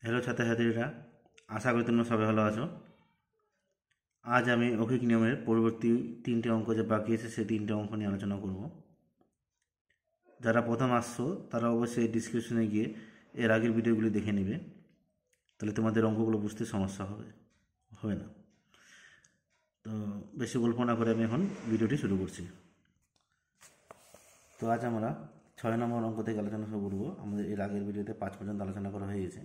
Hello ছাত্রছাত্রীরা, আশা করি তোমরা সবাই ভালো আছো। আজ আমি অভিক নিয়মের পরবর্তী 3টে অঙ্ক যে বাকি আছে সেই 3টে অঙ্ক নিয়ে আলোচনা করব। যারা প্রথম আসছো তারা অবশ্যই ডিসক্রিপশনে গিয়ে এর আগের ভিডিওগুলি দেখে নেবে, তাহলে তোমাদের অঙ্কগুলো বুঝতে সমস্যা হবে না। তো বেশি গল্প না করে আমি এখন ভিডিওটি শুরু করছি। তো আজ আমরা 6 নম্বর অঙ্ক থেকে আলোচনা শুরু করবো। আমাদের এর আগের ভিডিওতে 5 পর্যন্ত আলোচনা করা হয়ে গেছে।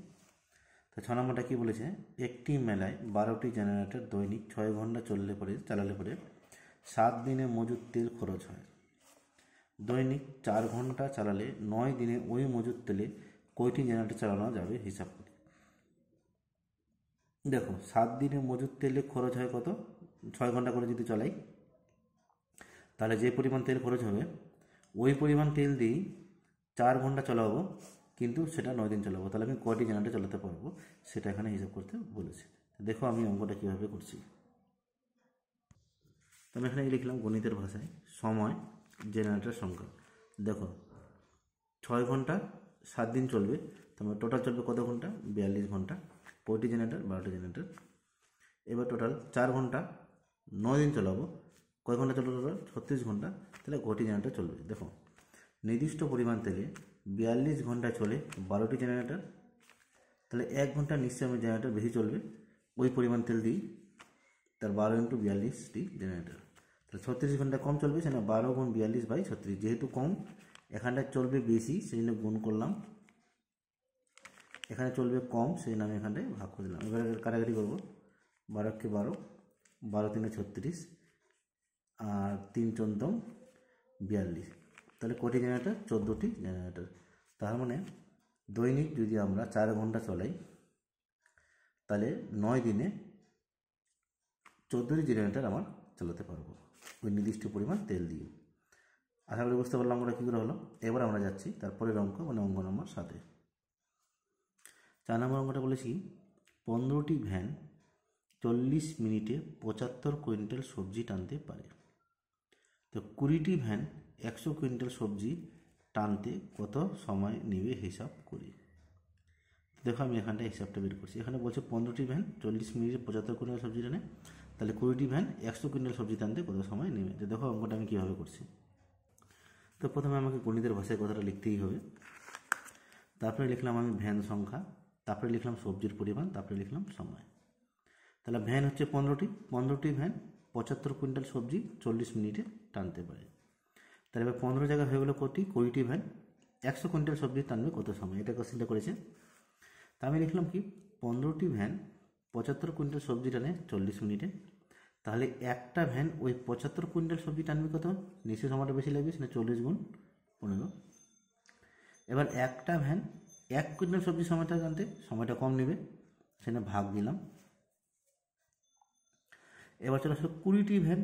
তো 6 নম্বরটা কী বলেছে, একটি মেলায় 12টি জেনারেটর দৈনিক 6 ঘন্টা চালালে পরে 7 দিনে মজুদ তেল খরচ হয়। দৈনিক 4 ঘন্টা চালালে 9 দিনে ওই মজুদ তেলে কয়টি জেনারেটর চালানো যাবে হিসাব করি। দেখো, 7 দিনে মজুদ তেলে খরচ হয় কত? 6 ঘন্টা করে যদি চালাই তাহলে যে পরিমাণ তেল খরচ হবে ওই পরিমাণ তেল দিয়েই 4 ঘন্টা চালাবো, কিন্তু সেটা 9 দিন চালাবো। তাহলে আমি কয়টি জেনারেটর চালাতে পারবো সেটা এখানে হিসাব করতে বলেছে। দেখো আমি অঙ্কটা কীভাবে করছি। তো আমি এখানে লিখলাম গণিতের ভাষায় সময় জেনারেটর সংখ্যা। দেখো 6 ঘন্টা 7 দিন চলবে, তারপর টোটাল চলবে কত ঘন্টা? 42 ঘন্টা। কয়টি জেনারেটর? 12টি জেনারেটর। এবার টোটাল 4 ঘন্টা 9 দিন চালাবো, কয় ঘন্টা চলবে? টোটাল 36 ঘন্টা। তাহলে কয়টি জেনারেটর চলবে? দেখো, নির্দিষ্ট পরিমাণ তেলে 42 ঘন্টায় চলে 12টি জেনারেটর, তাহলে 1 ঘন্টা নিশ্চয়ই আমি জেনারেটর বেশি চলবে ওই পরিমাণ তেল দিই, তার 12 × 42টি জেনারেটর। তাহলে 36 ঘন্টা কম চলবে, সেটা 12 × 42/36। যেহেতু কম, এখানটায় চলবে বেশি সেই জন্য গুণ করলাম, এখানে চলবে কম সেই জন্য আমি এখানটায় ভাগ করে দিলাম। এবারে কাটাকাটি করবো, 12 × 12, 12 × 3 = 36, আর 3 × 4 = 42। তাহলে কটি জেনারেটর? 14টি জেনারেটর। তার মানে দৈনিক যদি আমরা 4 ঘন্টা চলাই তাহলে 9 দিনে 14টি জেনারেটর আমার চালাতে পারবো ওই নির্দিষ্ট পরিমাণ তেল দিয়ে। আশা করি বুঝতে পারলাম আমরা কী করে হলো। এবার আমরা যাচ্ছি তারপরের অঙ্ক, মানে অঙ্ক নম্বর 7-এ। 4 নম্বর অঙ্কটা বলেছি 15টি ভ্যান 40 মিনিটে 75 কুইন্টাল সবজি টানতে পারে। তো 20টি ভ্যান 100 কুইন্টাল সবজি টানতে কত সময় নেবে হিসাব করি। দেখো আমি এখানটা হিসাবটা বের করছি। এখানে বলছে 15টি ভ্যান 40 মিনিটে 75 কুইন্টাল সবজি টানে, তাহলে 20টি ভ্যান 100 কুইন্টাল সবজি টানতে কত সময় নেবে। তো দেখো অঙ্কটা আমি কীভাবে করছি। তো প্রথমে আমাকে গণিতের ভাষায় কথাটা লিখতেই হবে। তারপরে লিখলাম আমি ভ্যান সংখ্যা, তারপরে লিখলাম সবজির পরিমাণ, তারপরে লিখলাম সময়। তাহলে ভ্যান হচ্ছে 15টি ভ্যান 75 কুইন্টাল সবজি 40 মিনিটে টানতে পারে। তাহলে এবার 15 জায়গায় হয়ে গেলো কটি? 20টি ভ্যান 100 কুইন্টাল সবজি টানবে কত সময়, এটা কোশ্চেনটা করেছে। তা আমি লিখলাম কি, 15টি ভ্যান 75 কুইন্টাল সবজি টানে 40 মিনিটে, তাহলে একটা ভ্যান ওই 75 কুইন্টাল সবজি টানবে কত? নিশ্চয়ই সময়টা বেশি লাগবে, সেটা 40 × 15। এবার একটা ভ্যান 1 কুইন্টাল সবজি সময়টা টানতে সময়টা কম নেবে, সেটা ভাগ দিলাম। এবার চলে আসলো 20টি ভ্যান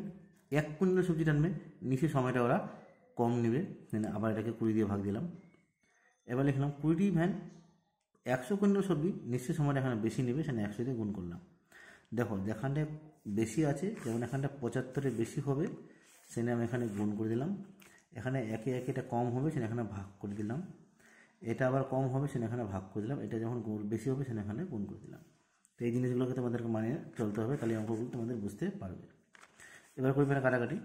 1 কুইন্টাল সবজি টানবে, নিশ্চয়ই সময়টা ওরা কম নেবে, আবার এটাকে 20 দিয়ে ভাগ দিলাম। এবার লিখলাম 20টি ভ্যান 100 কুইন্টাল সবজি, নিশ্চয়ই সময়টা এখানে বেশি নেবে, সেখানে 100 দিয়ে গুণ করলাম। দেখো যেখানটায় বেশি আছে, যেমন এখানটা 75-এর বেশি হবে, সেখানে আমি এখানে গুণ করে দিলাম। এখানে একে একে এটা কম হবে, সেখানে এখানে ভাগ করে দিলাম। এটা আবার কম হবে, সেখানে এখানে ভাগ করে দিলাম। এটা যখন বেশি হবে সেখানে এখানে গুণ করে দিলাম। তো এই জিনিসগুলোকে তোমাদেরকে মানিয়ে চলতে হবে, তাহলে অঙ্কগুলো তোমাদের বুঝতে পারবে। এবার করবে না কাটাকাটি,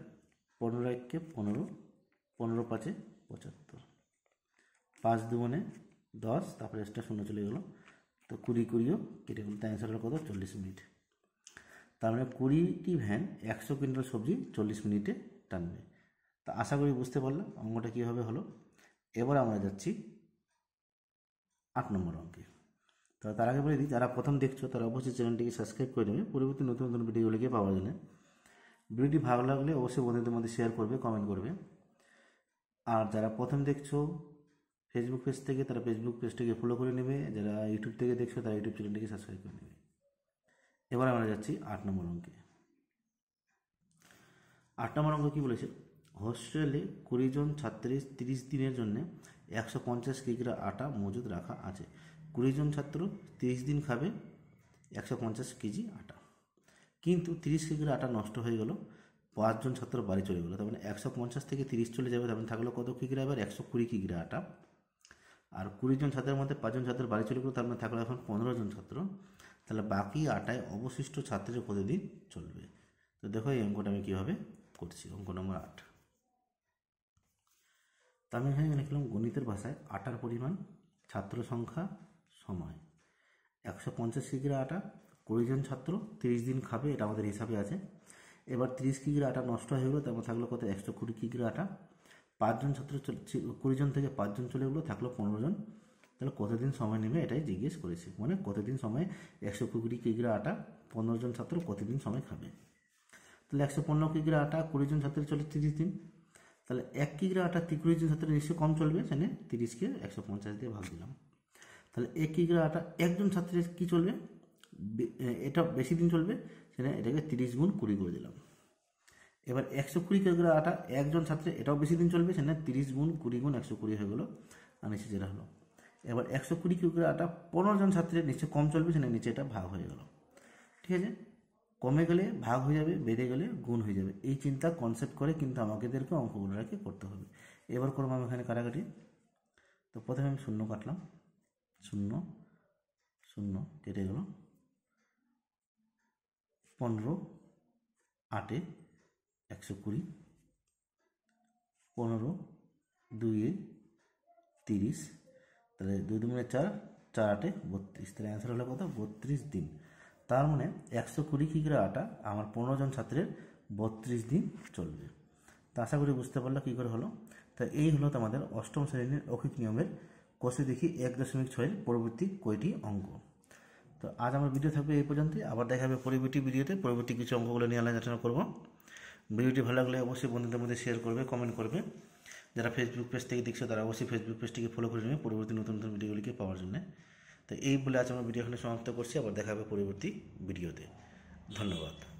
15 × 1 = 15, 15 × 5 = 75, 5 × 2 = 10, তারপরে এক্সট্রা শূন্য চলে গেলো। তো 20 20ও কেটে গেলো, তাই অ্যান্সার হলো কত? 40 মিনিট। তার মানে 20টি ভ্যান 100 কুইন্টাল সবজি 40 মিনিটে টানবে। তা আশা করি বুঝতে পারলাম অঙ্কটা কীভাবে হলো। এবার আমরা যাচ্ছি 8 নম্বর অঙ্কে। তো তার আগে বলে দিই, যারা প্রথম দেখছো তারা অবশ্যই চ্যানেলটিকে সাবস্ক্রাইব করে নেবে পরবর্তী নতুন নতুন ভিডিওগুলিকে পাওয়ার জন্য। ভিডিওটি ভালো লাগলে অবশ্যই বন্ধুদের মধ্যে শেয়ার করবে, কমেন্ট করবে। আর যারা প্রথম দেখছো ফেসবুক পেজ থেকে, তারা ফেসবুক পেজটিকে ফলো করে নেবে। যারা ইউটিউব থেকে দেখছো তারা ইউটিউব চ্যানেলটিকে সাবস্ক্রাইব করে নেবে। এবার আমরা যাচ্ছি 8 নম্বর অঙ্কে। 8 নম্বর অঙ্ক কী বলেছে, হোস্টেলে 20 জন ছাত্রের 30 দিনের জন্য 150 কিগ্রা আটা মজুদ রাখা আছে। 20 জন ছাত্র 30 দিন খাবে 150 কেজি আটা, কিন্তু 30 কিগ্রা আটা নষ্ট হয়ে গেল, 5 জন ছাত্র বাড়ি চলে গেলো। তার মানে 150 থেকে 30 চলে যাবে, তার মানে থাকলো কত কিগ্রা? এবার 120 কিগ্রা আটা। আর 20 জন ছাত্রের মধ্যে 5 জন ছাত্রের বাড়ি চলে গেলো, তার মানে থাকলো এখন 15 জন ছাত্র। তাহলে বাকি 8টায় অবশিষ্ট ছাত্রের কতদিন চলবে। তো দেখো এই অঙ্কটা আমি কীভাবে করছি। অঙ্ক নম্বর 8। তো আমি এখানে লিখলাম গণিতের ভাষায় আটার পরিমাণ, ছাত্র সংখ্যা, সময়। 150 কিগ্রা আটা, 20 জন ছাত্র, 30 দিন খাবে, এটা আমাদের হিসাবে আছে। এবার 30 কিগ্রা আটা নষ্ট হয়ে গেলো, তারপর থাকলো কত 120 কিগ্রা আটা। 5 জন ছাত্র 20 জন থেকে 5 জন চলে গেলো, থাকলো 15 জন। তাহলে কতদিন সময় নেবে এটাই জিজ্ঞেস করেছে, মানে কতদিন সময় 120 কিগ্রা আটা 15 জন ছাত্র কতদিন সময় খাবে। তাহলে 115 কিগ্রা আটা 20 জন ছাত্রের চলে 30 দিন। তাহলে 1 কিগ্রা আটা 20 জন ছাত্রের নিশ্চয়ই কম চলবে, সেখানে 30কে 150 দিয়ে ভাগ দিলাম। তাহলে 1 কিগ্রা আটা একজন ছাত্রের কী চলবে, এটা বেশি দিন চলবে, সেখানে এটাকে 30 গুণ 20 করে দিলাম। এবার 120 কিগ্রা আটা একজন ছাত্রের এটাও বেশি দিন চলবে, সেখানে 30 গুণ 20 গুণ 120 হয়ে গেলো, আর নিচে যেটা হলো। এবার 120 কিগ্রা আটা 15 জন ছাত্রের নিচে কম চলবে, সেখানে নিচে এটা ভাগ হয়ে গেল। ঠিক আছে, কমে গেলে ভাগ হয়ে যাবে, বেড়ে গেলে গুণ হয়ে যাবে। এই চিন্তা কনসেপ্ট করে কিন্তু আমাদেরকে অঙ্কগুলোকে করতে হবে। এবার করবো আমি এখানে কাটাকাটি। তো প্রথমে আমি 0 কাটলাম, 0 0 কেটে গেল। 15 8 120, 15 2 30, তাহলে 2 2 4, 4 8 32, তাহলে অ্যান্সার হলো কত 32 দিন। তার মানে 120 কিগ্রা আটা আমার 15 জন ছাত্রের 32 দিন চলবে। তা আশা করি বুঝতে পারলো কী করে হলো। তা এই হলো তোমাদের অষ্টম শ্রেণীর অখিক নিয়মের কোষে দেখি 1.6 পরবর্তী কয়টি অঙ্ক। তো আজ আমার ভিডিও থাকবে এই পর্যন্তই, আবার দেখা হবে পরবর্তী ভিডিওতে। পরবর্তী কিছু অঙ্কগুলো নিয়ে আলোচনা করবো। ভিডিওটি ভালো লাগলে অবশ্যই বন্ধুদের মধ্যে শেয়ার করবে, কমেন্ট করবে। যারা ফেসবুক পেজ থেকে দেখছো তারা অবশ্যই ফেসবুক পেজটিকে ফলো করে নেবে পরবর্তী নতুন নতুন ভিডিওগুলিকে পাওয়ার জন্য। তো এই বলে আজ আমার ভিডিও এখানে সমাপ্ত করছি, আবার দেখা হবে পরবর্তী ভিডিওতে। ধন্যবাদ।